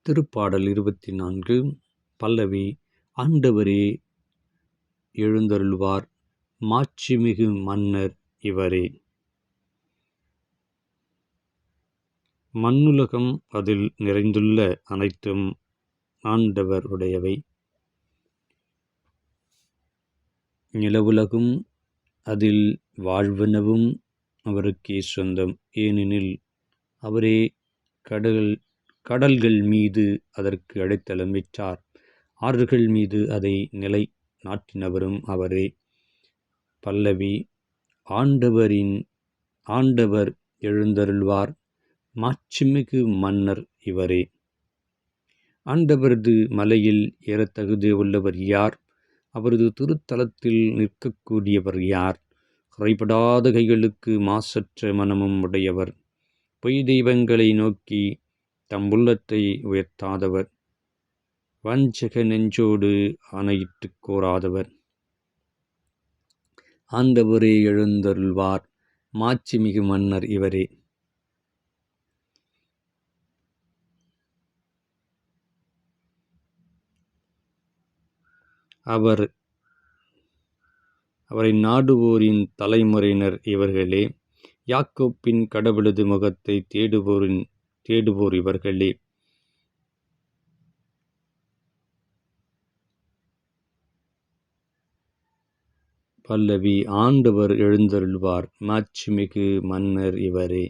திருப்பாடல் 24. பல்லவி. ஆண்டவரே எழுந்தருள்வார், மாட்சிமிகு மன்னர் இவரே. மண்ணுலகம் அதில் நிறைந்துள்ள அனைத்தும் ஆண்டவர் உடையவை. நிலவுலகும் அதில் வாழ்வனவும் அவருக்கே சொந்தம். ஏனெனில் அவரே கடல்கள் மீது அதற்கு அடித்தளமிட்டார். ஆறுகள் மீது அதை நிலை நாட்டினவரும் அவரே. பல்லவி. ஆண்டவர் எழுந்தருள்வார், மாட்சிமிகு மன்னர் இவரே. ஆண்டவரது மலையில் ஏறத் தகுதியுள்ளவர் யார்? அவரது திருத்தலத்தில் நிற்கக்கூடியவர் யார்? குறைபடாத கைகளுக்கு மாசற்ற மனமும் உடையவர், பொய் தெய்வங்களை நோக்கி தம் உள்ளத்தை உயர்த்தாதவர், வஞ்சக நெஞ்சோடு ஆணையிட்டுக் கோராதவர். ஆண்டவரே எழுந்தருள்வார், மாட்சிமிகு மன்னர் இவரே. அவரை நாடுவோரின் தலைமுறையினர் இவர்களே. யாக்கோப்பின் கடவுளது முகத்தை தேடுவோர் இவர்களே. பல்லவி. ஆண்டவர் எழுந்தருள்வார், மாட்சிமிகு மன்னர் இவரே.